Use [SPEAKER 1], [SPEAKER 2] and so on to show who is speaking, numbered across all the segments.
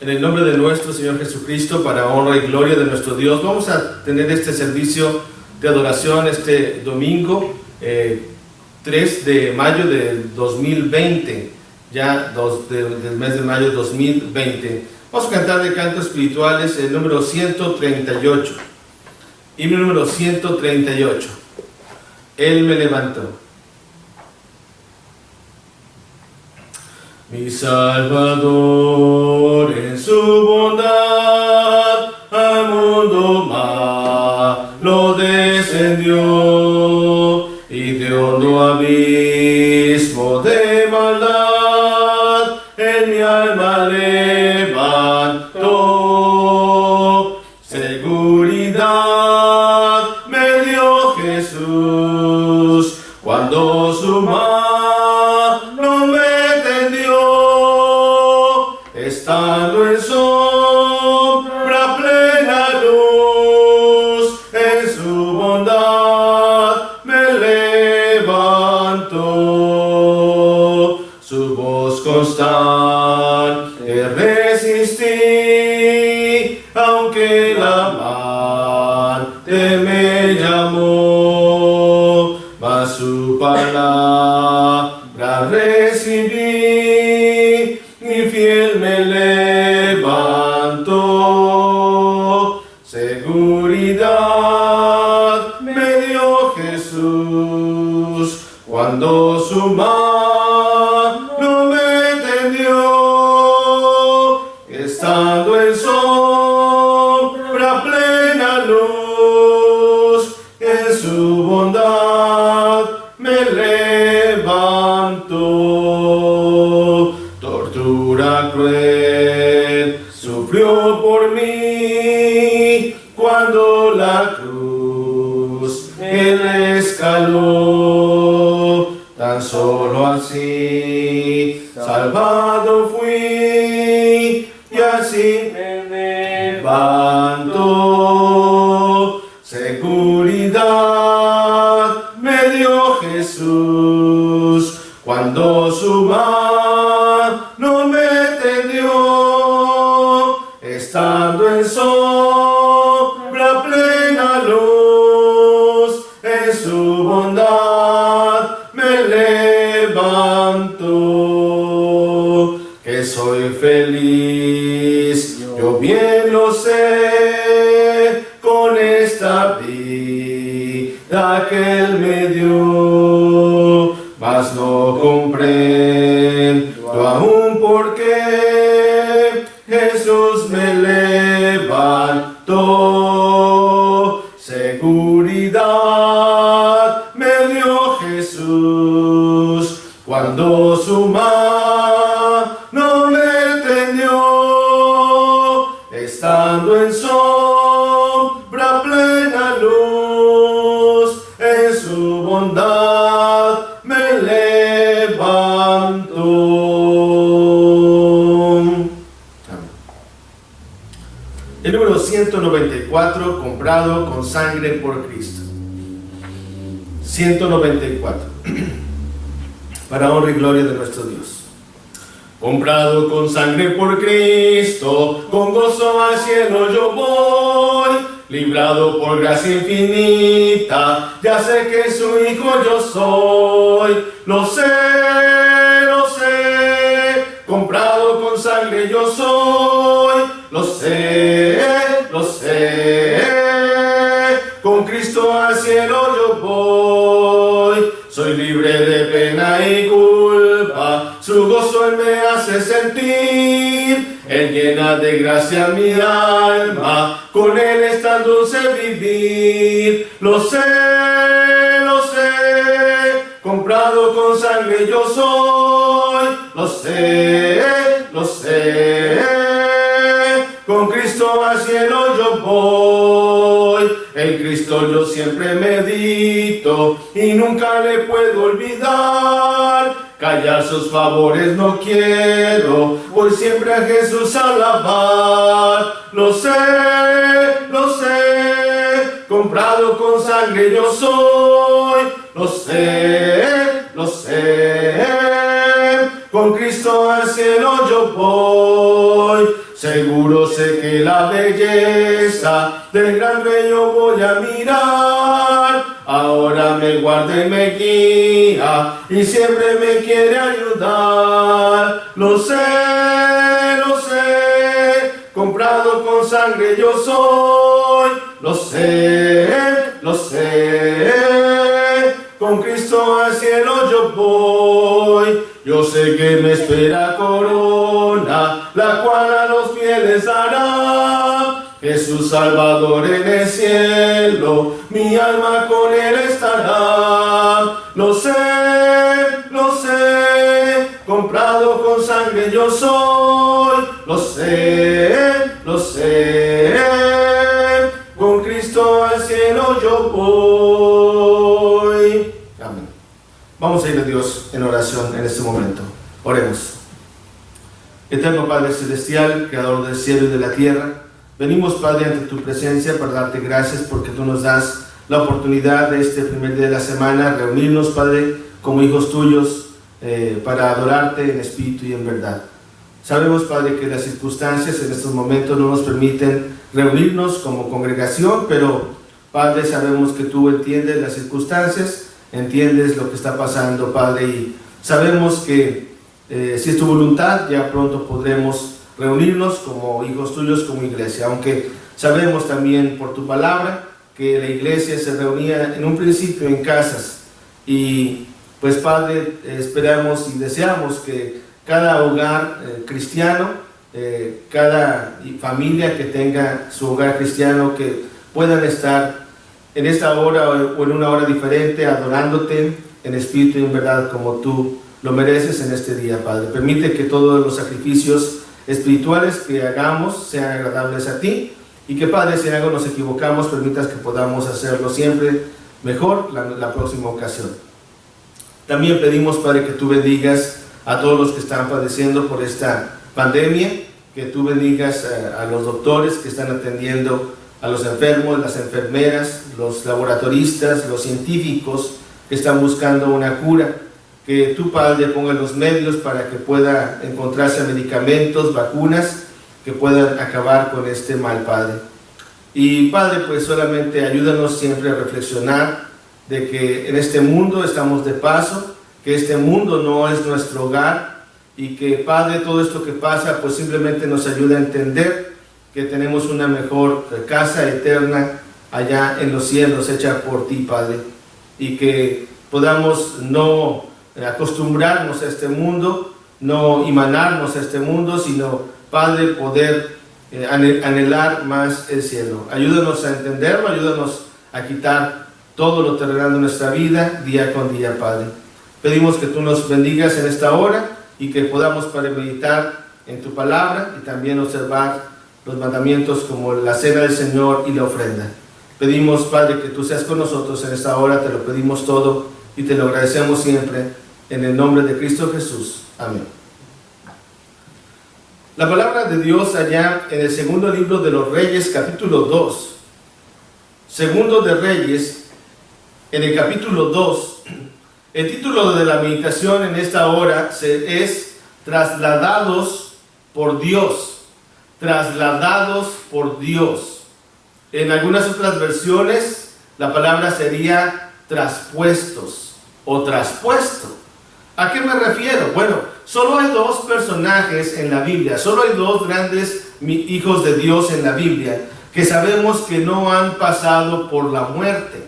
[SPEAKER 1] En el nombre de nuestro Señor Jesucristo, para honra y gloria de nuestro Dios, vamos a tener este servicio de adoración este domingo 3 de mayo del 2020, del mes de mayo de 2020. Vamos a cantar de cantos espirituales el número 138. Himno número 138. Él me levantó. Mi Salvador en su bondad al mundo malo descendió y de hondo abismo de maldad en mi alma levantó. Seguridad me dio Jesús cuando su mano me estando en sombra plena luz, en su bondad me levantó. Su voz constante resistí, aunque la amante me llamó, mas su palabra recibí, y fiel me levantó. Seguridad me dio Jesús cuando su mano me tendió, estando en sombra plena luz, en su bondad me levantó. Tortura cruel sufrió por mí cuando la cruz él escaló. Tan solo así salvado fui y así me levantó. Seguridad me dio Jesús cuando su mano me tendió, estando en sombra plena luz, en su bondad me levantó. Que soy feliz, yo bien lo sé, con esta vida que Él me dio, mas no comprendo aún por qué Jesús me levantó. Seguridad me dio Jesús cuando su mano me tendió, estando en sombra plena luz, en su bondad me levantó. El número 194, comprado con sangre por Cristo. 194. Para honra y gloria de nuestro Dios. Comprado con sangre por Cristo, con gozo al cielo yo voy. Librado por gracia infinita, ya sé que su hijo yo soy. Lo sé, comprado con sangre yo soy. Lo sé, con Cristo al cielo yo voy. Soy libre de pena y culpa, su gozo Él me hace sentir. Él llena de gracia mi alma, con Él es tan dulce vivir. Lo sé, comprado con sangre yo soy. Lo sé, con Cristo al cielo yo voy. En Cristo yo siempre medito y nunca le puedo olvidar. Callar sus favores no quiero, voy siempre a Jesús a alabar. Lo sé, comprado con sangre yo soy. Lo sé, con Cristo al cielo yo voy. seguro sé que la belleza del gran rey yo voy a mirar. Ahora me guarda y me guía y siempre me quiere ayudar. Lo sé, comprado con sangre yo soy. Lo sé, con Cristo al cielo yo voy. Yo sé que me espera corona, la cual a los fieles dará. Jesús Salvador en el cielo, mi alma con él estará. Lo sé, comprado con sangre yo soy. Lo sé, con Cristo al cielo yo voy. Amén. Vamos a ir a Dios en oración en este momento. Oremos. Eterno Padre Celestial, Creador del cielo y de la tierra, venimos, Padre, ante tu presencia para darte gracias porque tú nos das la oportunidad de este primer día de la semana, reunirnos, Padre, como hijos tuyos, para adorarte en espíritu y en verdad. Sabemos, Padre, que las circunstancias en estos momentos no nos permiten reunirnos como congregación, pero, Padre, sabemos que tú entiendes las circunstancias, entiendes lo que está pasando, Padre, y sabemos que si es tu voluntad, ya pronto podremos reunirnos como hijos tuyos, como iglesia, aunque sabemos también por tu palabra que la iglesia se reunía en un principio en casas, y pues, Padre, esperamos y deseamos que cada hogar cristiano, cada familia que tenga su hogar cristiano, que puedan estar en esta hora o en una hora diferente adorándote en espíritu y en verdad como tú lo mereces en este día, Padre. Permite que todos los sacrificios espirituales que hagamos sean agradables a ti, y que, Padre, si en algo nos equivocamos, permitas que podamos hacerlo siempre mejor la próxima ocasión. También pedimos, Padre, que tú bendigas a todos los que están padeciendo por esta pandemia, que tú bendigas a los doctores que están atendiendo a los enfermos, las enfermeras, los laboratoristas, los científicos que están buscando una cura, que tú, Padre, ponga los medios para que pueda encontrarse medicamentos, vacunas, que puedan acabar con este mal, Padre. Y, Padre, pues solamente ayúdanos siempre a reflexionar de que en este mundo estamos de paso, que este mundo no es nuestro hogar, y que, Padre, todo esto que pasa pues simplemente nos ayuda a entender que tenemos una mejor casa eterna allá en los cielos, hecha por ti, Padre, y que podamos no acostumbrarnos a este mundo, no imanarnos a este mundo, sino, Padre, poder anhelar más el cielo. Ayúdanos a entenderlo, ayúdanos a quitar todo lo terrenal de nuestra vida día con día, Padre. Pedimos que tú nos bendigas en esta hora y que podamos, Padre, meditar en tu palabra y también observar los mandamientos como la cena del Señor y la ofrenda. Pedimos, Padre, que tú seas con nosotros en esta hora, te lo pedimos todo y te lo agradecemos siempre en el nombre de Cristo Jesús. Amén. La palabra de Dios allá en el segundo libro de los Reyes, capítulo 2. Segundo de Reyes, en el capítulo 2, el título de la meditación en esta hora es Trasladados por Dios. Trasladados por Dios. En algunas otras versiones, la palabra sería traspuestos o traspuesto. ¿A qué me refiero? Bueno, solo hay dos personajes en la Biblia, solo hay dos grandes hijos de Dios en la Biblia que sabemos que no han pasado por la muerte,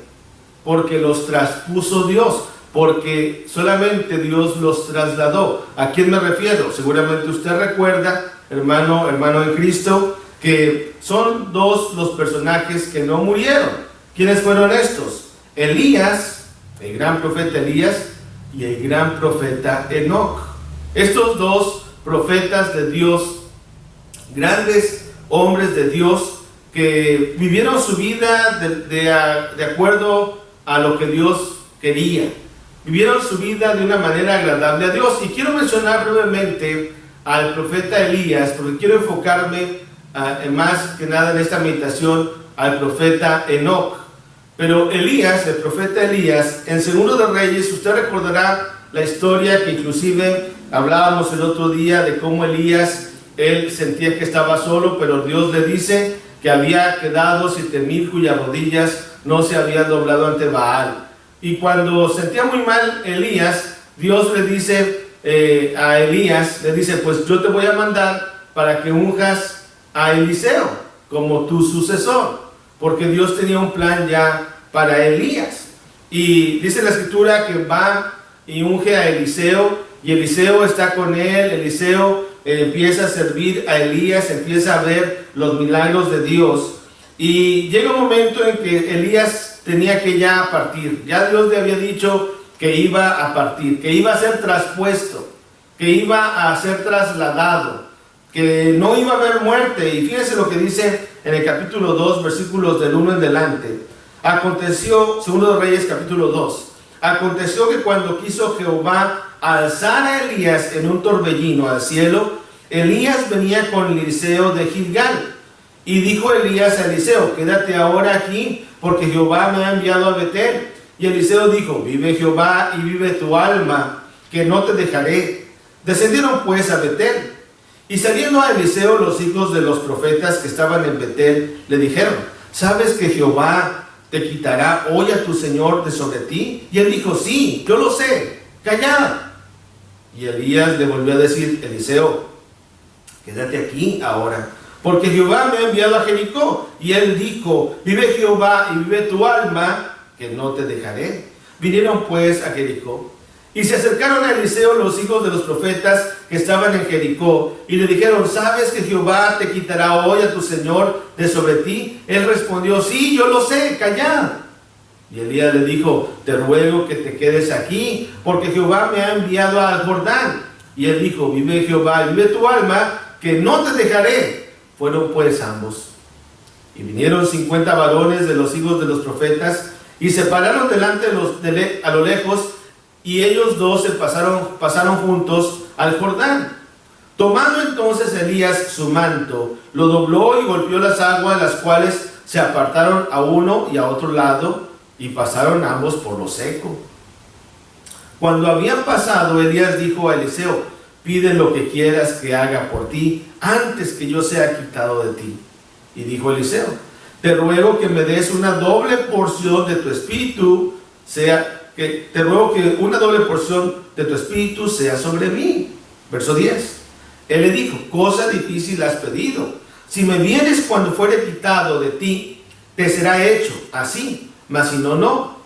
[SPEAKER 1] porque los traspuso Dios, porque solamente Dios los trasladó. ¿A quién me refiero? Seguramente usted recuerda, hermano en Cristo, que son dos los personajes que no murieron. ¿Quiénes fueron estos? Elías, el gran profeta Elías, y el gran profeta Enoc. Estos dos profetas de Dios, grandes hombres de Dios, que vivieron su vida de acuerdo a lo que Dios quería. Vivieron su vida de una manera agradable a Dios. Y quiero mencionar brevemente al profeta Elías, porque quiero enfocarme más que nada en esta meditación al profeta Enoc. Pero Elías, el profeta Elías, en Segundo de Reyes, usted recordará la historia que inclusive hablábamos el otro día de cómo Elías él sentía que estaba solo, pero Dios le dice que había quedado 7,000 cuyas rodillas no se habían doblado ante Baal. Y cuando sentía muy mal Elías, Dios le dice a Elías, le dice, pues yo te voy a mandar para que unjas a Eliseo como tu sucesor, porque Dios tenía un plan ya para Elías. Y dice la escritura que va y unge a Eliseo, y Eliseo está con él. Eliseo empieza a servir a Elías, empieza a ver los milagros de Dios, y llega un momento en que Elías tenía que ya partir. Ya Dios le había dicho que iba a partir, que iba a ser traspuesto, que iba a ser trasladado, que no iba a haber muerte. Y fíjense lo que dice en el capítulo 2, versículos del 1 en delante. Aconteció, segundo de Reyes capítulo 2, aconteció que cuando quiso Jehová alzar a Elías en un torbellino al cielo, Elías venía con Eliseo de Gilgal. Y dijo Elías a Eliseo, quédate ahora aquí, porque Jehová me ha enviado a Betel. Y Eliseo dijo, vive Jehová y vive tu alma, que no te dejaré. Descendieron pues a Betel. Y saliendo a Eliseo los hijos de los profetas que estaban en Betel, le dijeron, ¿sabes que Jehová te quitará hoy a tu señor de sobre ti? Y él dijo, sí, yo lo sé, callad. Y Elías le volvió a decir, Eliseo, quédate aquí ahora, porque Jehová me ha enviado a Jericó. Y él dijo, vive Jehová y vive tu alma, que no te dejaré. Vinieron pues a Jericó, y se acercaron a Eliseo los hijos de los profetas que estaban en Jericó, y le dijeron, ¿sabes que Jehová te quitará hoy a tu señor de sobre ti? Él respondió, sí, yo lo sé, callad. Y Elías le dijo, te ruego que te quedes aquí, porque Jehová me ha enviado al Jordán. Y él dijo, vive Jehová y vive tu alma, que no te dejaré. Fueron pues ambos. Y vinieron 50 varones de los hijos de los profetas, y se pararon delante a lo lejos, y ellos dos se pasaron juntos al Jordán. Tomando entonces Elías su manto, lo dobló y golpeó las aguas, las cuales se apartaron a uno y a otro lado, y pasaron ambos por lo seco. Cuando habían pasado, Elías dijo a Eliseo, pide lo que quieras que haga por ti, antes que yo sea quitado de ti. Y dijo Eliseo, te ruego que me des una doble porción de tu espíritu, te ruego que una doble porción de tu espíritu sea sobre mí. Verso 10. Él le dijo, cosa difícil has pedido. Si me vienes cuando fuere quitado de ti, te será hecho así, mas si no, no.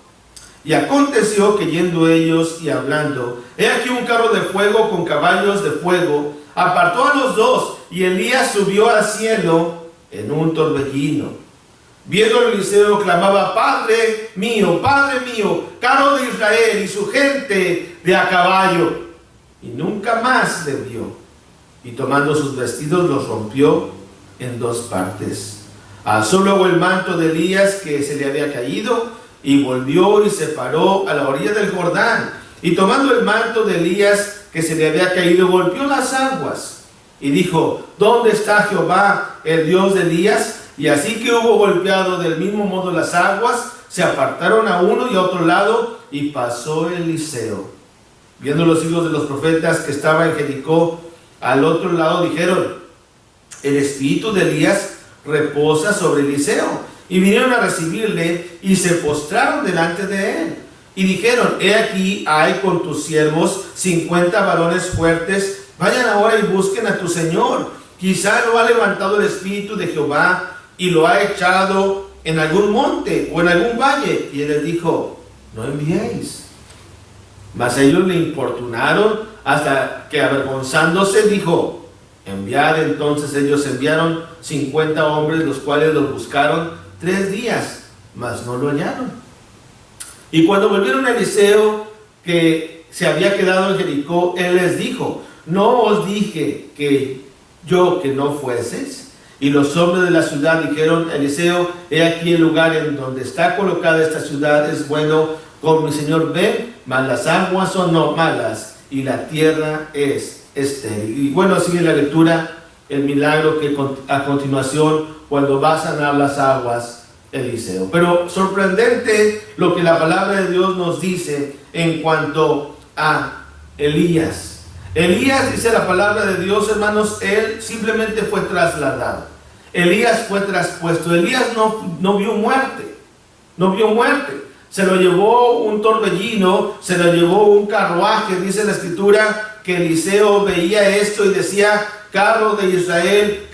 [SPEAKER 1] Y aconteció que yendo ellos y hablando, he aquí un carro de fuego con caballos de fuego, apartó a los dos, y Elías subió al cielo en un torbellino. Viendo Eliseo clamaba, Padre mío, carro de Israel y su gente de a caballo. Y nunca más le vio. Y tomando sus vestidos los rompió en dos partes. Alzó luego el manto de Elías que se le había caído, y volvió y se paró a la orilla del Jordán. Y tomando el manto de Elías que se le había caído, golpeó las aguas. Y dijo, ¿dónde está Jehová, el Dios de Elías? Y así que hubo golpeado del mismo modo las aguas, se apartaron a uno y a otro lado, y pasó Eliseo. Viendo los hijos de los profetas que estaban en Jericó al otro lado, dijeron, el espíritu de Elías reposa sobre Eliseo. Y vinieron a recibirle, y se postraron delante de él. Y dijeron, he aquí hay con tus siervos 50 varones fuertes, vayan ahora y busquen a tu señor. Quizá lo ha levantado el espíritu de Jehová, y lo ha echado en algún monte o en algún valle. Y él les dijo, no enviéis. Mas ellos le importunaron hasta que, avergonzándose, dijo, enviad. Entonces ellos enviaron 50 hombres, los cuales los buscaron 3 días, mas no lo hallaron. Y cuando volvieron a Eliseo, que se había quedado en Jericó, él les dijo, ¿no os dije que no fueseis? Y los hombres de la ciudad dijeron a Eliseo, he aquí el lugar en donde está colocada esta ciudad es bueno, como mi señor ve, mas las aguas son no malas, y la tierra es estéril. Y bueno, sigue la lectura, el milagro que a continuación, cuando va a sanar las aguas, Eliseo. Pero sorprendente lo que la palabra de Dios nos dice en cuanto a Elías. Elías, dice la palabra de Dios, hermanos, él simplemente fue trasladado. Elías fue traspuesto. Elías no vio muerte. No vio muerte. Se lo llevó un torbellino, se lo llevó un carruaje. Dice la escritura que Eliseo veía esto y decía: carro de Israel,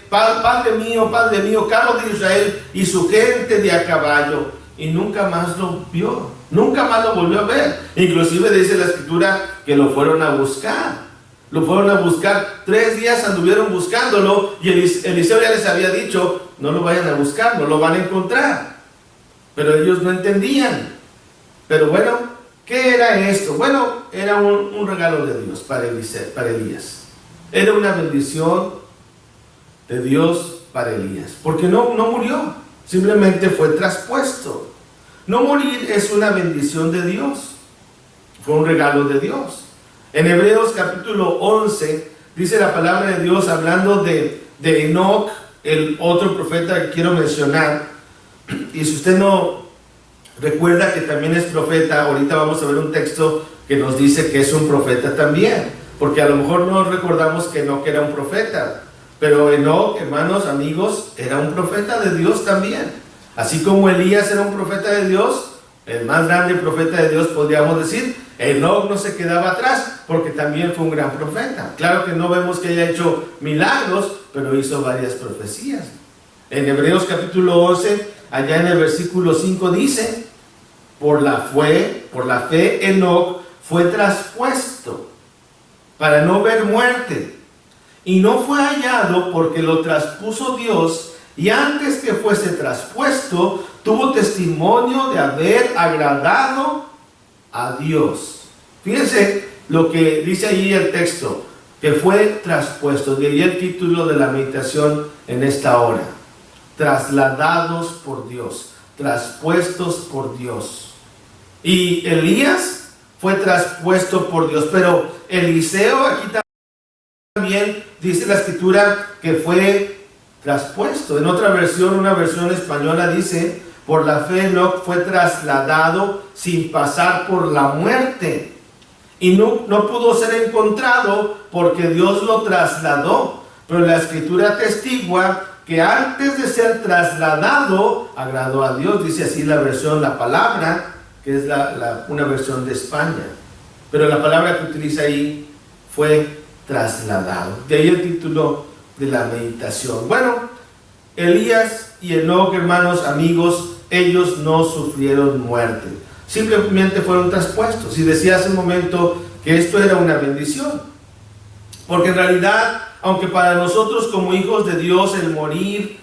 [SPEAKER 1] padre mío, carro de Israel y su gente de a caballo. Y nunca más lo vio, nunca más lo volvió a ver. Inclusive dice la escritura que lo fueron a buscar. Lo fueron a buscar, 3 días anduvieron buscándolo y Eliseo ya les había dicho: no lo vayan a buscar, no lo van a encontrar. Pero ellos no entendían. Pero bueno, ¿qué era esto? Bueno, era un regalo de Dios para Elías. Era una bendición de Dios para Elías, porque no murió, simplemente fue traspuesto. No morir es una bendición de Dios, fue un regalo de Dios. En Hebreos capítulo 11 dice la palabra de Dios, hablando de Enoc, el otro profeta que quiero mencionar. Y si usted no recuerda que también es profeta, ahorita vamos a ver un texto que nos dice que es un profeta también, porque a lo mejor no recordamos que Enoc era un profeta, pero Enoc, hermanos, amigos, era un profeta de Dios también. Así como Elías era un profeta de Dios, el más grande profeta de Dios, podríamos decir, Enoc no se quedaba atrás, porque también fue un gran profeta. Claro que no vemos que haya hecho milagros, pero hizo varias profecías. En Hebreos capítulo 11, allá en el versículo 5 dice: por la fe Enoc fue traspuesto para no ver muerte, y no fue hallado porque lo traspuso Dios, y antes que fuese traspuesto tuvo testimonio de haber agradado a Dios. Fíjense lo que dice ahí el texto, que fue traspuesto. De ahí el título de la meditación en esta hora: trasladados por Dios, traspuestos por Dios. Y Elías fue traspuesto por Dios, pero Eliseo, aquí también dice la escritura que fue traspuesto. En otra versión, una versión española, dice: por la fe Enoc fue trasladado sin pasar por la muerte, y no pudo ser encontrado porque Dios lo trasladó. Pero la escritura atestigua que antes de ser trasladado agradó a Dios. Dice así la versión La Palabra, que es una versión de España, pero la palabra que utiliza ahí fue trasladado. De ahí el título de la meditación. Bueno, Elías y Enoc, hermanos, amigos, ellos no sufrieron muerte, simplemente fueron traspuestos. Y decía hace un momento que esto era una bendición, porque en realidad, aunque para nosotros como hijos de Dios el morir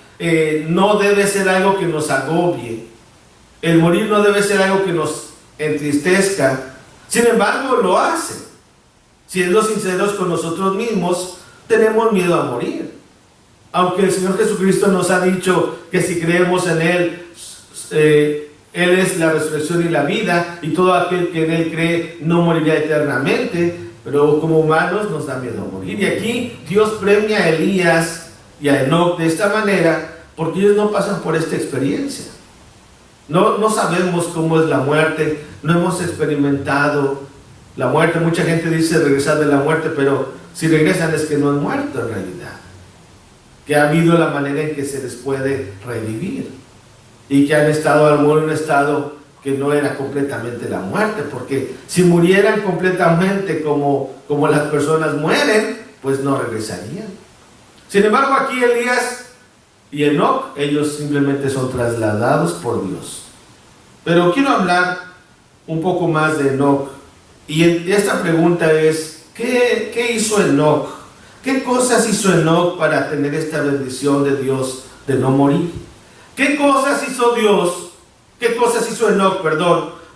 [SPEAKER 1] no debe ser algo que nos agobie, el morir no debe ser algo que nos entristezca, sin embargo lo hace. Siendo sinceros con nosotros mismos, tenemos miedo a morir. Aunque el Señor Jesucristo nos ha dicho que si creemos en Él, Él es la resurrección y la vida, y todo aquel que en Él cree no morirá eternamente, pero como humanos nos da miedo a morir. Y aquí Dios premia a Elías y a Enoc de esta manera, porque ellos no pasan por esta experiencia. No sabemos cómo es la muerte, no hemos experimentado la muerte. Mucha gente dice regresar de la muerte, pero si regresan es que no han muerto en realidad, que ha habido la manera en que se les puede revivir, y que han estado a lo mejor en un estado que no era completamente la muerte, porque si murieran completamente como las personas mueren, pues no regresarían. Sin embargo, aquí Elías y Enoc, ellos simplemente son trasladados por Dios. Pero quiero hablar un poco más de Enoc, y esta pregunta es: ¿qué hizo Enoc? ¿Qué cosas hizo Enoc para tener esta bendición de Dios de no morir? ¿Qué cosas hizo Enoc,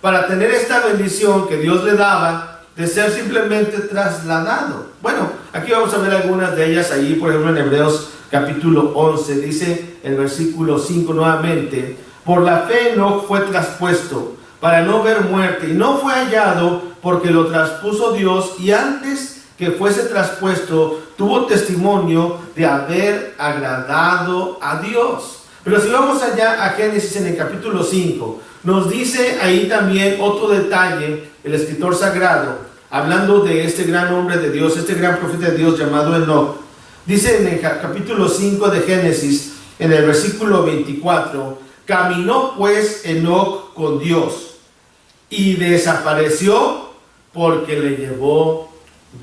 [SPEAKER 1] para tener esta bendición que Dios le daba de ser simplemente trasladado? Bueno, aquí vamos a ver algunas de ellas ahí, por ejemplo en Hebreos capítulo 11, dice el versículo 5 nuevamente: por la fe Enoc fue traspuesto para no ver muerte, y no fue hallado porque lo traspuso Dios, y antes que fuese traspuesto tuvo testimonio de haber agradado a Dios. Pero si vamos allá a Génesis en el capítulo 5, nos dice ahí también otro detalle el escritor sagrado. hablando de este gran hombre de Dios, este gran profeta de Dios llamado Enoc. Dice en el capítulo 5 de Génesis, en el versículo 24, caminó pues Enoc con Dios y desapareció porque le llevó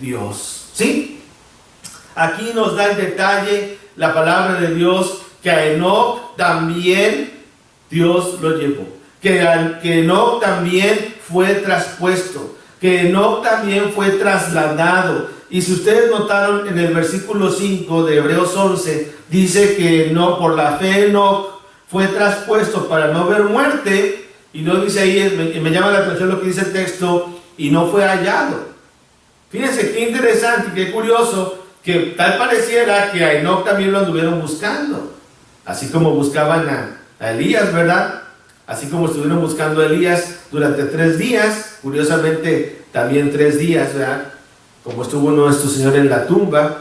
[SPEAKER 1] Dios. ¿Sí? Aquí nos da en detalle la palabra de Dios que a Enoc también Dios lo llevó. Que Enoc también fue traspuesto. Que Enoc también fue trasladado. Y si ustedes notaron en el versículo 5 de Hebreos 11, dice que no, por la fe Enoc fue traspuesto para no ver muerte. Y no dice ahí, me llama la atención lo que dice el texto, y no fue hallado. Fíjense qué interesante y qué curioso, que tal pareciera que a Enoc también lo anduvieron buscando, así como buscaban a Elías, ¿verdad? Así como estuvieron buscando a Elías durante 3 días, curiosamente también 3 días, ¿verdad? Como estuvo nuestro Señor en la tumba.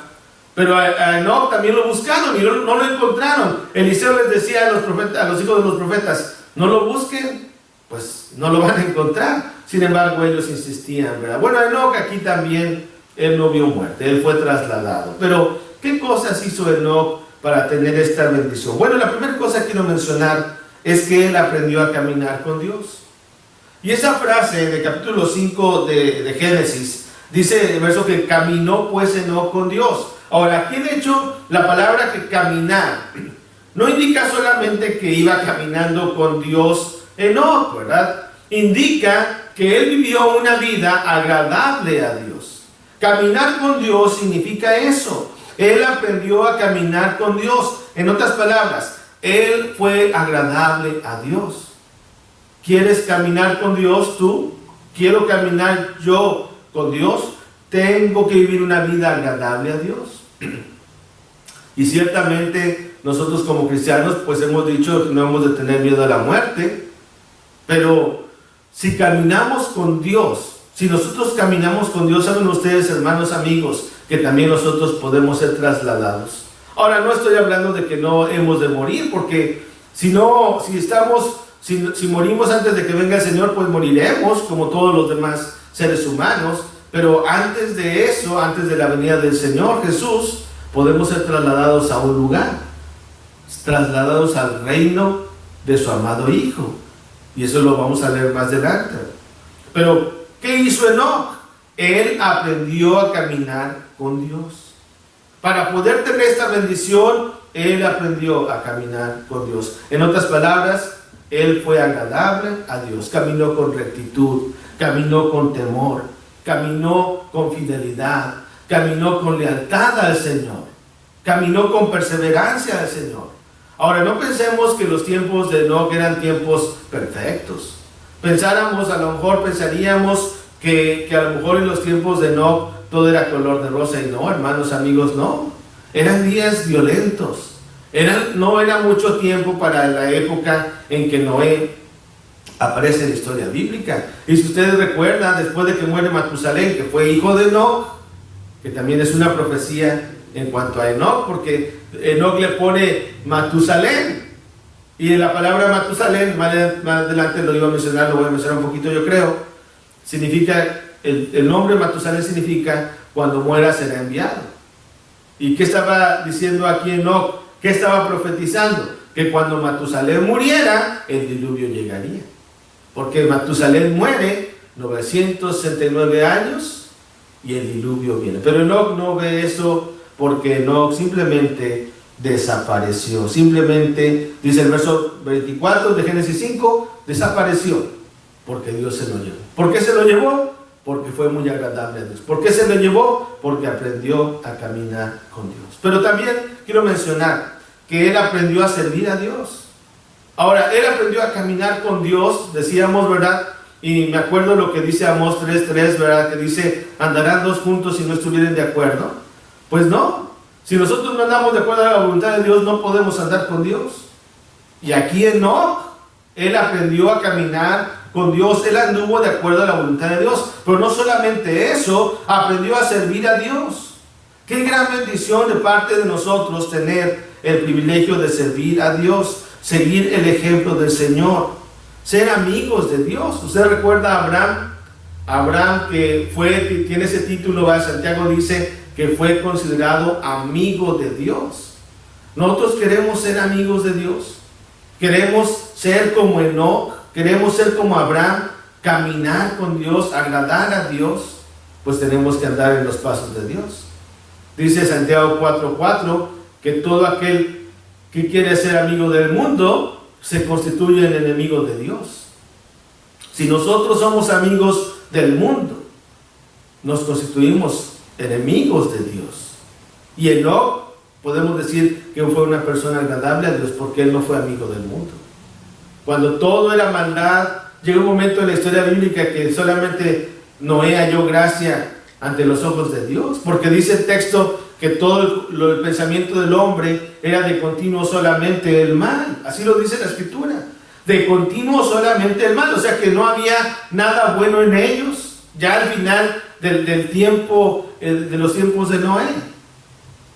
[SPEAKER 1] Pero a Enoc también lo buscaron y no lo encontraron. Eliseo les decía a los hijos de los profetas, no lo busquen, pues no lo van a encontrar. Sin embargo, ellos insistían, ¿verdad? Bueno, Enoc aquí también, él no vio muerte, él fue trasladado. Pero, ¿qué cosas hizo Enoc para tener esta bendición? Bueno, la primera cosa que quiero mencionar es que él aprendió a caminar con Dios. Y esa frase en el capítulo 5 de Génesis, dice el verso que caminó pues Enoc con Dios. Ahora, aquí de hecho, la palabra que caminar no indica solamente que iba caminando con Dios Enoc, ¿verdad? Indica que él vivió una vida agradable a Dios. Caminar con Dios significa eso. Él aprendió a caminar con Dios. En otras palabras, él fue agradable a Dios. ¿Quieres caminar con Dios tú? ¿Quiero caminar yo con Dios? Tengo que vivir una vida agradable a Dios. Y ciertamente nosotros como cristianos pues hemos dicho que no hemos de tener miedo a la muerte. Pero si caminamos con Dios, si nosotros caminamos con Dios, saben ustedes, hermanos, amigos, que también nosotros podemos ser trasladados. Ahora, no estoy hablando de que no hemos de morir, porque si morimos antes de que venga el Señor, pues moriremos como todos los demás seres humanos. Pero antes de eso, antes de la venida del Señor Jesús, podemos ser trasladados a un lugar, trasladados al reino de su amado Hijo. Y eso lo vamos a leer más adelante. Pero, ¿qué hizo Enoc? Él aprendió a caminar con Dios. Para poder tener esta bendición, él aprendió a caminar con Dios. En otras palabras, él fue agradable a Dios. Caminó con rectitud, caminó con temor, caminó con fidelidad, caminó con lealtad al Señor, caminó con perseverancia al Señor. Ahora, no pensemos que los tiempos de Enoc eran tiempos perfectos. A lo mejor pensaríamos que a lo mejor en los tiempos de Enoc todo era color de rosa, y no, hermanos, amigos, no. Eran días violentos. No era mucho tiempo para la época en que Noé aparece en la historia bíblica. Y si ustedes recuerdan, después de que muere Matusalén, que fue hijo de Enoc, que también es una profecía en cuanto a Enoc, porque Enoc le pone Matusalén, y en la palabra Matusalén, más adelante lo voy a mencionar un poquito yo creo, significa, el nombre Matusalén significa cuando muera será enviado. ¿Y qué estaba diciendo aquí Enoc? ¿Qué estaba profetizando? Que cuando Matusalén muriera, el diluvio llegaría. Porque Matusalén muere 969 años y el diluvio viene. Pero Enoc no ve eso, porque Enoc simplemente desapareció. Simplemente, dice el verso 24 de Génesis 5, desapareció porque Dios se lo llevó. ¿Por qué se lo llevó? Porque fue muy agradable a Dios. ¿Por qué se lo llevó? Porque aprendió a caminar con Dios. Pero también quiero mencionar que él aprendió a servir a Dios. Ahora, él aprendió a caminar con Dios, decíamos, ¿verdad? Y me acuerdo lo que dice Amós 3:3, ¿verdad? Que dice, ¿andarán dos juntos si no estuvieran de acuerdo? Pues no. Si nosotros no andamos de acuerdo a la voluntad de Dios, no podemos andar con Dios. Y aquí Enoc, él aprendió a caminar con Dios, él anduvo de acuerdo a la voluntad de Dios. Pero no solamente eso, aprendió a servir a Dios. Qué gran bendición de parte de nosotros tener el privilegio de servir a Dios, seguir el ejemplo del Señor, ser amigos de Dios. Usted recuerda a Abraham. Abraham, que tiene ese título, Santiago dice que fue considerado amigo de Dios. Nosotros queremos ser amigos de Dios. Queremos ser como Enoc, queremos ser como Abraham, caminar con Dios, agradar a Dios, pues tenemos que andar en los pasos de Dios. Dice Santiago 4:4 que todo aquel que quiere ser amigo del mundo se constituye en enemigo de Dios. Si nosotros somos amigos del mundo, nos constituimos enemigos de Dios. Y Enoc, podemos decir que fue una persona agradable a Dios porque él no fue amigo del mundo. Cuando todo era maldad, llegó un momento en la historia bíblica que solamente Noé halló gracia ante los ojos de Dios, porque dice el texto que todo el pensamiento del hombre era de continuo solamente el mal. Así lo dice la Escritura, de continuo solamente el mal, o sea que no había nada bueno en ellos, ya al final del tiempo, de los tiempos de Noé.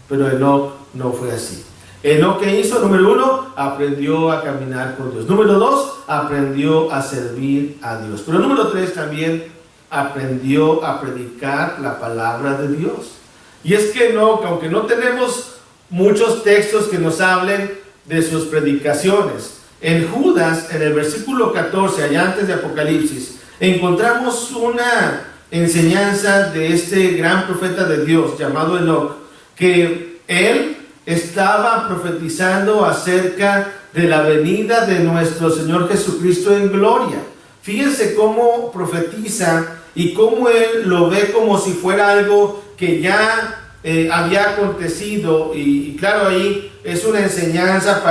[SPEAKER 1] Pero Enoc no fue así. Enoc, ¿qué hizo? Número 1, aprendió a caminar con Dios. Número 2, aprendió a servir a Dios. Pero número 3 también aprendió a predicar la palabra de Dios. Y es que Enoc, aunque no tenemos muchos textos que nos hablen de sus predicaciones, en Judas, en el versículo 14, allá antes de Apocalipsis, encontramos una enseñanza de este gran profeta de Dios llamado Enoc, que él estaba profetizando acerca de la venida de nuestro Señor Jesucristo en gloria. Fíjense cómo profetiza y cómo él lo ve como si fuera algo que ya había acontecido. Y claro, ahí es una enseñanza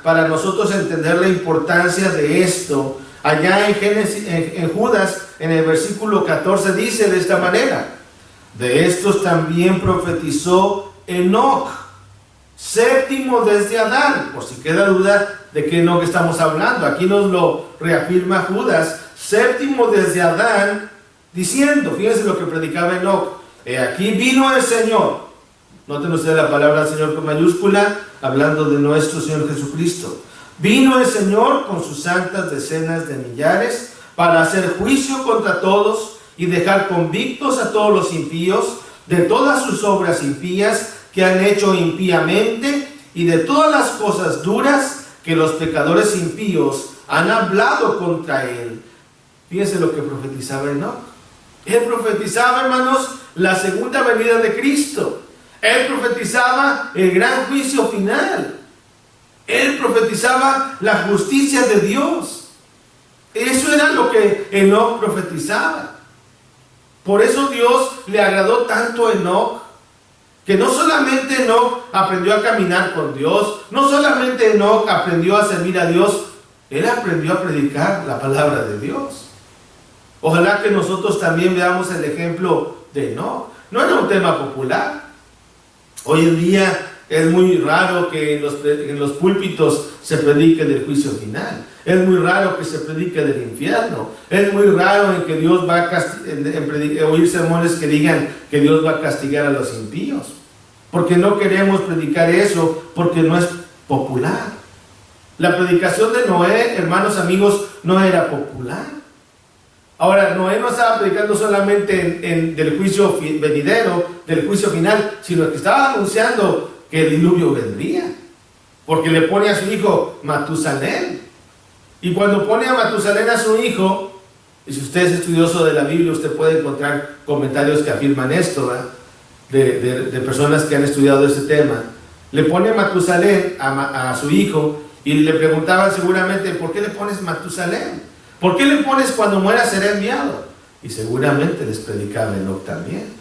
[SPEAKER 1] para nosotros entender la importancia de esto. Allá en Judas, en el versículo 14, dice de esta manera: de estos también profetizó Enoc, séptimo desde Adán. Por si queda duda de qué Enoc estamos hablando, aquí nos lo reafirma Judas, séptimo desde Adán, diciendo, fíjense lo que predicaba Enoc: aquí vino el Señor. Noten ustedes la palabra Señor con mayúscula, hablando de nuestro Señor Jesucristo. Vino el Señor con sus santas decenas de millares para hacer juicio contra todos y dejar convictos a todos los impíos de todas sus obras impías que han hecho impíamente y de todas las cosas duras que los pecadores impíos han hablado contra él. Fíjense lo que profetizaba Enoc. Él profetizaba, hermanos, la segunda venida de Cristo. Él profetizaba el gran juicio final. Él profetizaba la justicia de Dios. Eso era lo que Enoc profetizaba. Por eso Dios le agradó tanto a Enoc, que no solamente Enoc aprendió a caminar con Dios, no solamente Enoc aprendió a servir a Dios, él aprendió a predicar la palabra de Dios. Ojalá que nosotros también veamos el ejemplo de Enoc. No era un tema popular. Hoy en día es muy raro que en los púlpitos se predique del juicio final. Es muy raro que se predique del infierno. Es muy raro en que Dios va a oír sermones que digan que Dios va a castigar a los impíos. Porque no queremos predicar eso, porque no es popular. La predicación de Noé, hermanos, amigos, no era popular. Ahora, Noé no estaba predicando solamente del juicio venidero, del juicio final, sino que estaba anunciando que el diluvio vendría, porque le pone a su hijo Matusalén. Y cuando pone a Matusalén a su hijo, y si usted es estudioso de la Biblia, usted puede encontrar comentarios que afirman esto, de personas que han estudiado este tema. Le pone Matusalén a su hijo, y le preguntaban seguramente: ¿por qué le pones Matusalén? ¿Por qué le pones cuando muera será enviado? Y seguramente les predicaba Enoc también.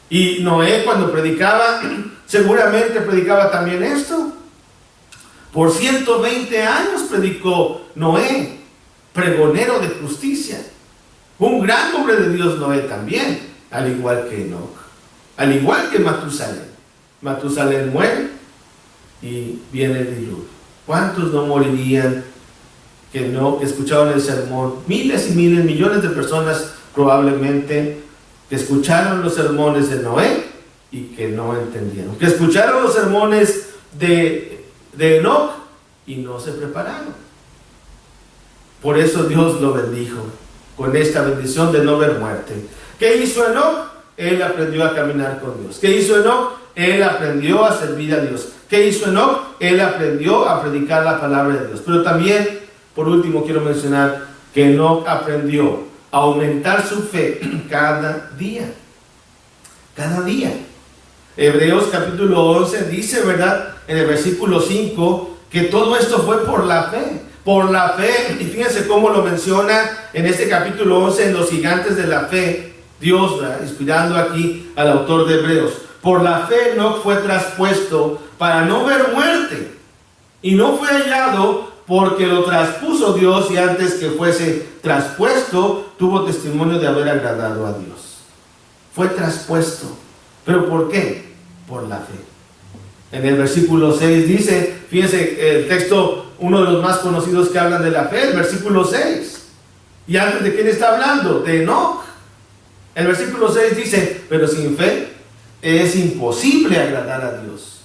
[SPEAKER 1] Y Noé, cuando predicaba, seguramente predicaba también esto. Por 120 años predicó Noé, pregonero de justicia. Un gran hombre de Dios Noé también, al igual que Enoc, al igual que Matusalén. Matusalén muere y viene el diluvio. ¿Cuántos no morirían que escucharon el sermón? Miles y miles, millones de personas probablemente que escucharon los sermones de Noé y que no entendieron, que escucharon los sermones de Enoc y no se prepararon. Por eso Dios lo bendijo. con esta bendición de no ver muerte. ¿Qué hizo Enoc? Él aprendió a caminar con Dios. ¿Qué hizo Enoc? Él aprendió a servir a Dios. ¿Qué hizo Enoc? Él aprendió a predicar la palabra de Dios. Pero también, por último, quiero mencionar que Enoc aprendió a aumentar su fe cada día. Cada día. Hebreos capítulo 11 dice, ¿verdad? En el versículo 5, que todo esto fue por la fe. Por la fe, y fíjense cómo lo menciona en este capítulo 11, en los gigantes de la fe, Dios, ¿verdad?, inspirando aquí al autor de Hebreos. Por la fe Enoc fue traspuesto para no ver muerte, y no fue hallado porque lo traspuso Dios, y antes que fuese traspuesto, tuvo testimonio de haber agradado a Dios. Fue traspuesto. ¿Pero por qué? Por la fe. En el versículo 6 dice, fíjense, el texto, uno de los más conocidos que hablan de la fe, el versículo 6. ¿Y antes de quién está hablando? De Enoc. El versículo 6 dice, pero sin fe es imposible agradar a Dios,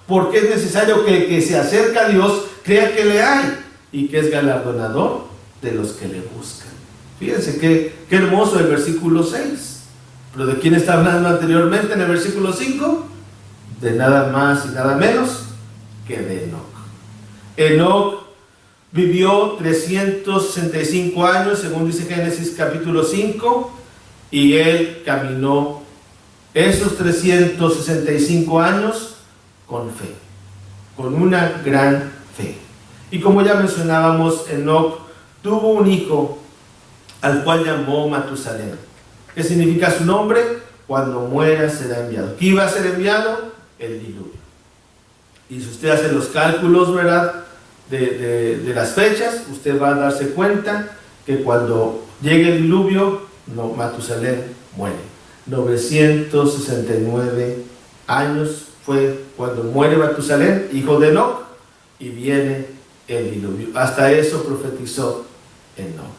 [SPEAKER 1] porque es necesario que el que se acerca a Dios crea que le hay y que es galardonador de los que le buscan. Fíjense qué hermoso el versículo 6. ¿Pero de quién está hablando anteriormente en el versículo 5? De nada más y nada menos que de Enoc. Enoc vivió 365 años, según dice Génesis capítulo 5, y él caminó esos 365 años con fe, con una gran fe. Y como ya mencionábamos, Enoc tuvo un hijo al cual llamó Matusalén. ¿Qué significa su nombre? Cuando muera será enviado. ¿Qué iba a ser enviado? El diluvio. Y si usted hace los cálculos, ¿verdad?, de las fechas, usted va a darse cuenta que cuando llegue el diluvio, Matusalén muere. 969 años fue cuando muere Matusalén, hijo de Enoc, y viene el diluvio. Hasta eso profetizó Enoc,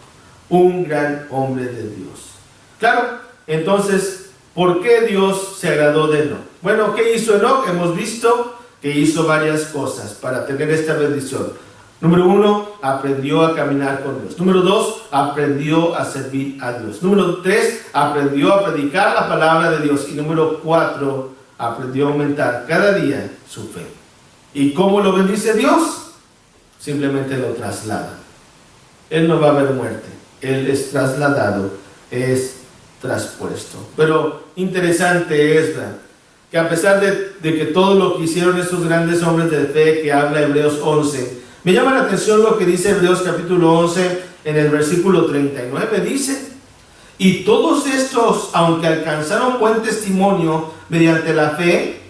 [SPEAKER 1] un gran hombre de Dios. Claro, entonces, ¿por qué Dios se agradó de Enoc? Bueno, ¿qué hizo Enoc? Hemos visto que hizo varias cosas para tener esta bendición. Número 1, aprendió a caminar con Dios. Número 2, aprendió a servir a Dios. Número 3, aprendió a predicar la palabra de Dios. Y número 4, aprendió a aumentar cada día su fe. ¿Y cómo lo bendice Dios? Simplemente lo traslada. Él no va a ver muerte. Él es trasladado, es traspuesto. Pero interesante es, ¿verdad?, que a pesar de que todo lo que hicieron estos grandes hombres de fe que habla Hebreos 11, me llama la atención lo que dice Hebreos capítulo 11 en el versículo 39, dice, y todos estos, aunque alcanzaron buen testimonio mediante la fe,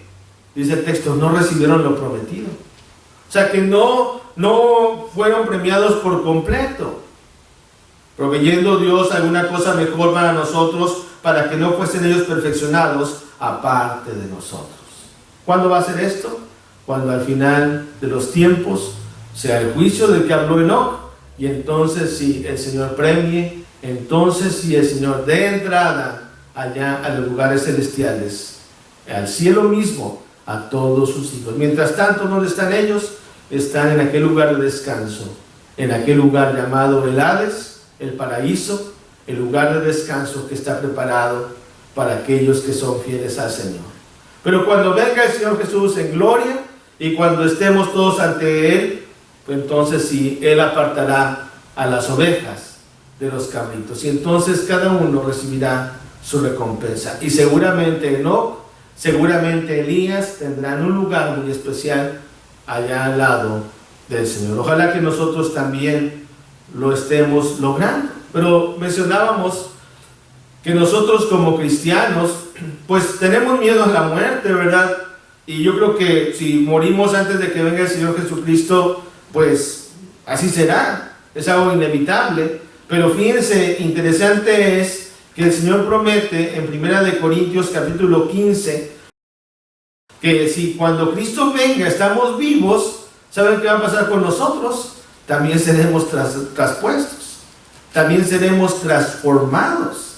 [SPEAKER 1] dice el texto, no recibieron lo prometido. O sea que no fueron premiados por completo, proveyendo Dios alguna cosa mejor para nosotros, para que no fuesen ellos perfeccionados aparte de nosotros. ¿Cuándo va a ser esto? Cuando al final de los tiempos sea el juicio del que habló Enoc, y entonces si el Señor premie, entonces si el Señor dé entrada allá a los lugares celestiales, al cielo mismo, a todos sus hijos. Mientras tanto, ¿dónde están ellos? Están en aquel lugar de descanso, en aquel lugar llamado el Hades, el paraíso, el lugar de descanso que está preparado para aquellos que son fieles al Señor. Pero cuando venga el Señor Jesús en gloria, y cuando estemos todos ante Él, pues entonces sí, Él apartará a las ovejas de los cabritos, y entonces cada uno recibirá su recompensa. Y seguramente Enoc, seguramente Elías tendrán un lugar muy especial allá al lado del Señor. Ojalá que nosotros también lo estemos logrando. Pero mencionábamos que nosotros como cristianos, pues tenemos miedo a la muerte, ¿verdad? Y yo creo que si morimos antes de que venga el Señor Jesucristo, pues así será, es algo inevitable. Pero fíjense, interesante es que el Señor promete en 1 Corintios capítulo 15, que si cuando Cristo venga estamos vivos, ¿saben qué va a pasar con nosotros? También seremos traspuestos. También seremos transformados.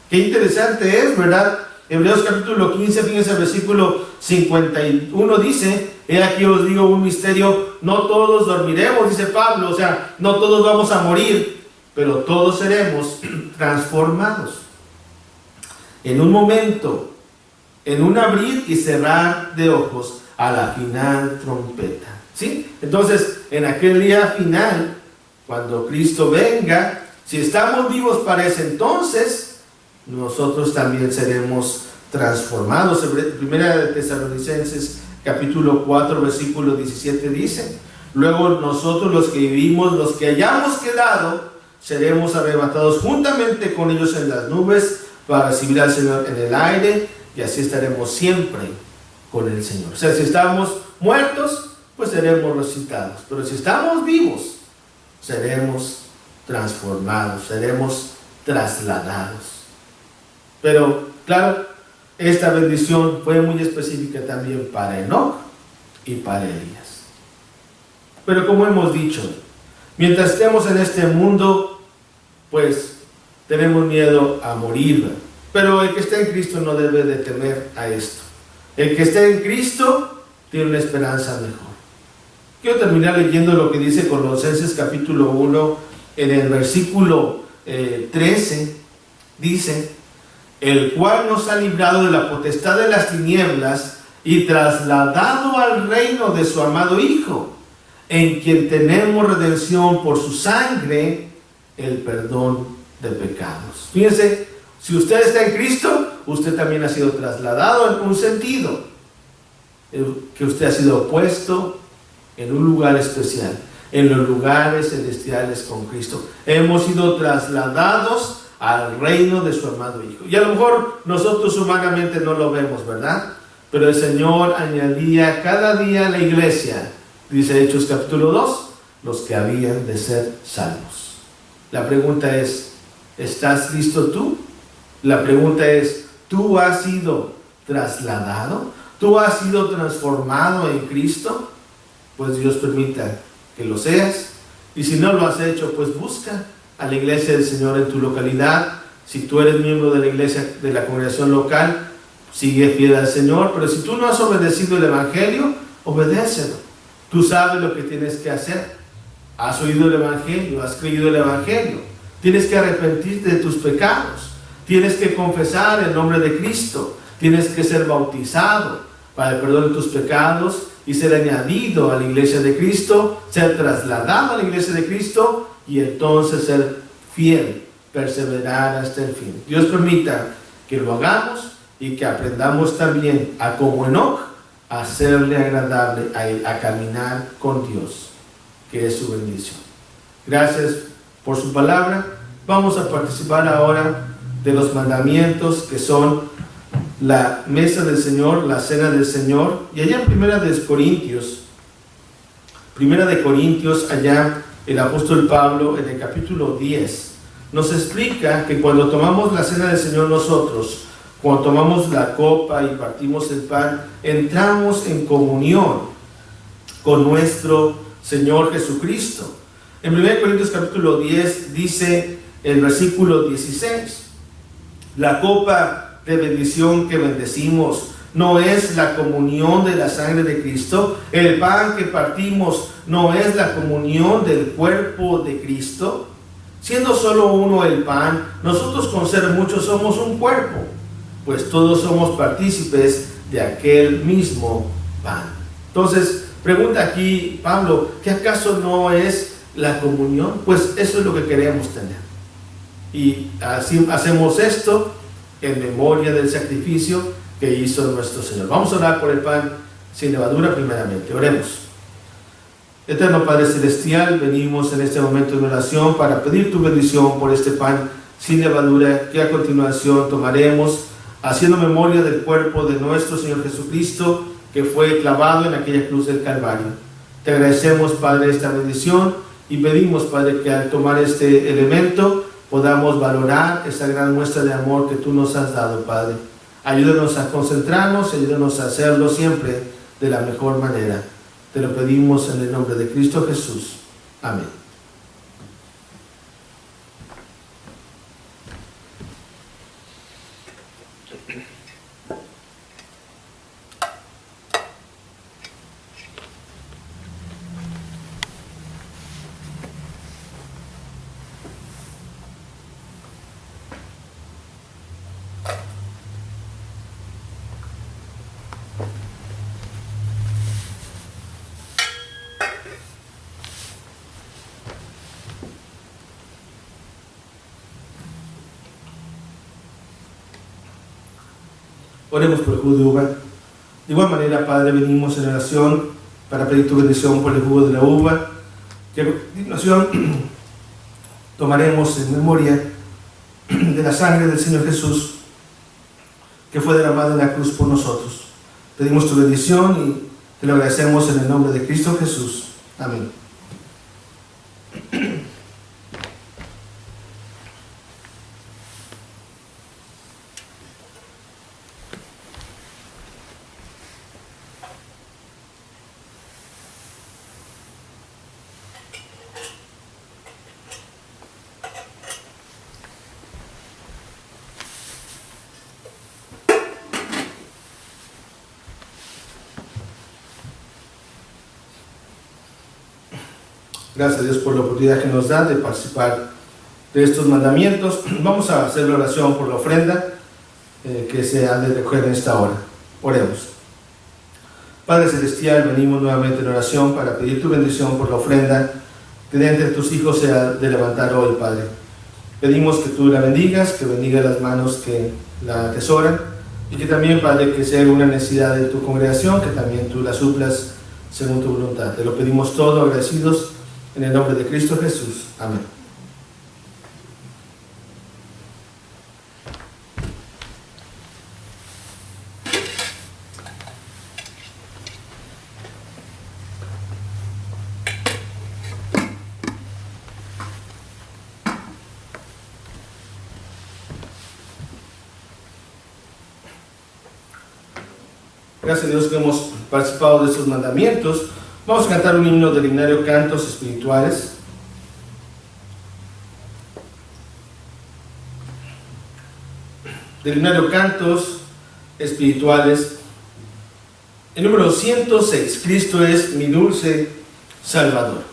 [SPEAKER 1] Qué interesante es, ¿verdad? Hebreos capítulo 15, fíjense el versículo 51 dice, he aquí os digo un misterio, no todos dormiremos, dice Pablo, o sea, no todos vamos a morir, pero todos seremos transformados. En un momento, en un abrir y cerrar de ojos, a la final trompeta. ¿Sí? Entonces, en aquel día final, cuando Cristo venga, si estamos vivos para ese entonces, nosotros también seremos transformados. Primera de Tesalonicenses capítulo 4 versículo 17 dice: luego nosotros los que vivimos, los que hayamos quedado, seremos arrebatados juntamente con ellos en las nubes para recibir al Señor en el aire, y así estaremos siempre con el Señor. O sea, si estamos muertos, pues seremos resucitados, pero si estamos vivos, seremos transformados, seremos trasladados. Pero claro, esta bendición fue muy específica también para Enoc y para Elías. Pero como hemos dicho, mientras estemos en este mundo, pues tenemos miedo a morir. Pero el que está en Cristo no debe de temer a esto. El que está en Cristo tiene una esperanza mejor. Quiero terminar leyendo lo que dice Colosenses capítulo 1 en el versículo 13. Dice: el cual nos ha librado de la potestad de las tinieblas y trasladado al reino de su amado Hijo, en quien tenemos redención por su sangre, el perdón de pecados. Fíjense, si usted está en Cristo, usted también ha sido trasladado en un sentido, que usted ha sido puesto en un lugar especial, en los lugares celestiales con Cristo. Hemos sido trasladados al reino de su amado Hijo. Y a lo mejor nosotros humanamente no lo vemos, ¿verdad? Pero el Señor añadía cada día a la iglesia, dice Hechos capítulo 2, los que habían de ser salvos. La pregunta es, ¿estás listo tú? La pregunta es, ¿tú has sido trasladado? ¿Tú has sido transformado en Cristo? Pues Dios permita que lo seas. Y si no lo has hecho, pues busca a la iglesia del Señor en tu localidad. Si tú eres miembro de la iglesia, de la congregación local, sigue fiel al Señor. Pero si tú no has obedecido el Evangelio, obedécelo. Tú sabes lo que tienes que hacer. Has oído el Evangelio, has creído el Evangelio. Tienes que arrepentirte de tus pecados. Tienes que confesar el nombre de Cristo. Tienes que ser bautizado para el perdón de tus pecados y ser añadido a la iglesia de Cristo, ser trasladado a la iglesia de Cristo y entonces ser fiel, perseverar hasta el fin. Dios permita que lo hagamos y que aprendamos también a, como Enoc, a hacerle agradable, a caminar con Dios, que es su bendición. Gracias por su palabra. Vamos a participar ahora de los mandamientos que son la mesa del Señor, la cena del Señor. Y allá en Primera de Corintios, allá el apóstol Pablo en el capítulo 10 nos explica que cuando tomamos la cena del Señor nosotros, cuando tomamos la copa y partimos el pan, entramos en comunión con nuestro Señor Jesucristo. En 1 Corintios capítulo 10 dice el versículo 16: la copa de bendición que bendecimos no es la comunión de la sangre de Cristo. El pan que partimos no es la comunión del cuerpo de Cristo. Siendo solo uno el pan, nosotros con ser muchos somos un cuerpo, pues todos somos partícipes de aquel mismo pan. Entonces, pregunta aquí Pablo, ¿qué acaso no es la comunión? Pues eso es lo que queremos tener. Y así hacemos esto en memoria del sacrificio que hizo nuestro Señor. Vamos a orar por el pan sin levadura primeramente. Oremos. Eterno Padre Celestial, venimos en este momento de oración para pedir tu bendición por este pan sin levadura que a continuación tomaremos, haciendo memoria del cuerpo de nuestro Señor Jesucristo que fue clavado en aquella cruz del Calvario. Te agradecemos, Padre, esta bendición y pedimos, Padre, que al tomar este elemento podamos valorar esa gran muestra de amor que tú nos has dado, Padre. Ayúdanos a concentrarnos, ayúdanos a hacerlo siempre de la mejor manera. Te lo pedimos en el nombre de Cristo Jesús. Amén. Oremos por el jugo de uva. De igual manera, Padre, venimos en oración para pedir tu bendición por el jugo de la uva, que a continuación tomaremos en memoria de la sangre del Señor Jesús, que fue derramada en la cruz por nosotros. Pedimos tu bendición y te lo agradecemos en el nombre de Cristo Jesús. Amén. Gracias a Dios por la oportunidad que nos da de participar de estos mandamientos. Vamos a hacer la oración por la ofrenda que se ha de recoger en esta hora. Oremos. Padre Celestial, venimos nuevamente en oración para pedir tu bendición por la ofrenda que de entre tus hijos se ha de levantar hoy, Padre. Pedimos que tú la bendigas, que bendiga las manos que la atesoran y que también, Padre, que sea una necesidad de tu congregación, que también tú la suplas según tu voluntad. Te lo pedimos todo agradecidos en el nombre de Cristo Jesús. Amén. Gracias a Dios que hemos participado de estos mandamientos. Vamos a cantar un himno del himnario Cantos Espirituales. Del himnario Cantos Espirituales, el número 106, Cristo es mi dulce Salvador.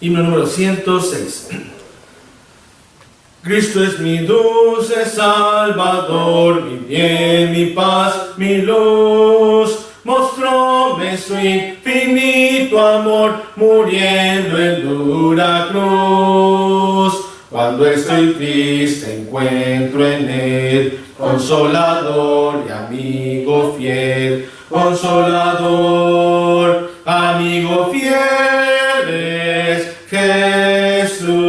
[SPEAKER 1] Himno número 106. Cristo es mi dulce Salvador, mi bien, mi paz, mi luz. Mostróme su infinito amor, muriendo en dura cruz. Cuando estoy triste encuentro en él consolador y amigo fiel. Consolador, amigo fiel es Jesús.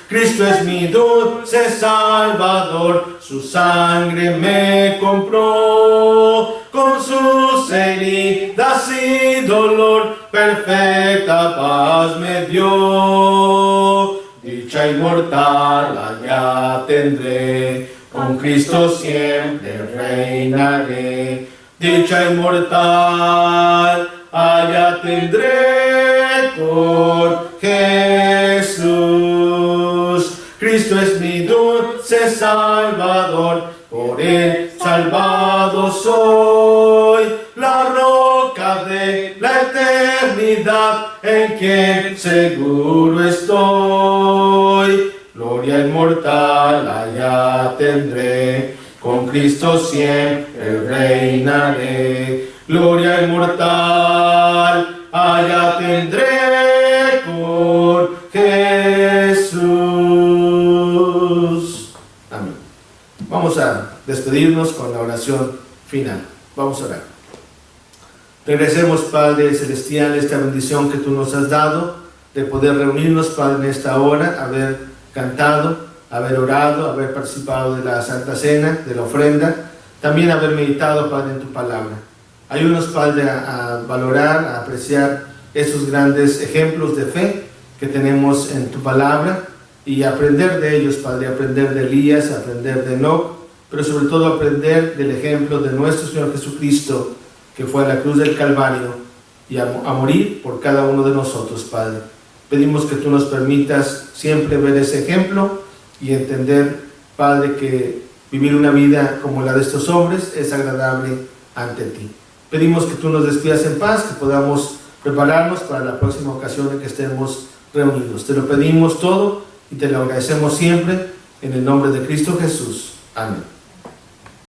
[SPEAKER 1] Cristo es mi dulce Salvador, su sangre me compró, con sus heridas y dolor, perfecta paz me dio. Dicha inmortal allá tendré, con Cristo siempre reinaré. Dicha inmortal allá tendré con Jesús. Cristo es mi dulce Salvador, por él salvado soy. La roca de la eternidad, en quien seguro estoy. Gloria inmortal allá tendré, con Cristo siempre reinaré. Gloria inmortal allá tendré con Jesús. Amén. Vamos a despedirnos con la oración final. Vamos a orar. Te agradecemos, Padre Celestial, esta bendición que tú nos has dado de poder reunirnos, Padre, en esta hora, haber cantado, haber orado, haber participado de la Santa Cena, de la ofrenda, también haber meditado, Padre, en tu palabra. Ayúdanos, Padre, a valorar, a apreciar esos grandes ejemplos de fe que tenemos en tu palabra y aprender de ellos, Padre, aprender de Elías, aprender de Enoc, pero sobre todo aprender del ejemplo de nuestro Señor Jesucristo, que fue a la cruz del Calvario y a morir por cada uno de nosotros, Padre. Pedimos que tú nos permitas siempre ver ese ejemplo y entender, Padre, que vivir una vida como la de estos hombres es agradable ante ti. Pedimos que tú nos despidas en paz, que podamos prepararnos para la próxima ocasión en que estemos reunidos. Te lo pedimos todo y te lo agradecemos siempre en el nombre de Cristo Jesús. Amén.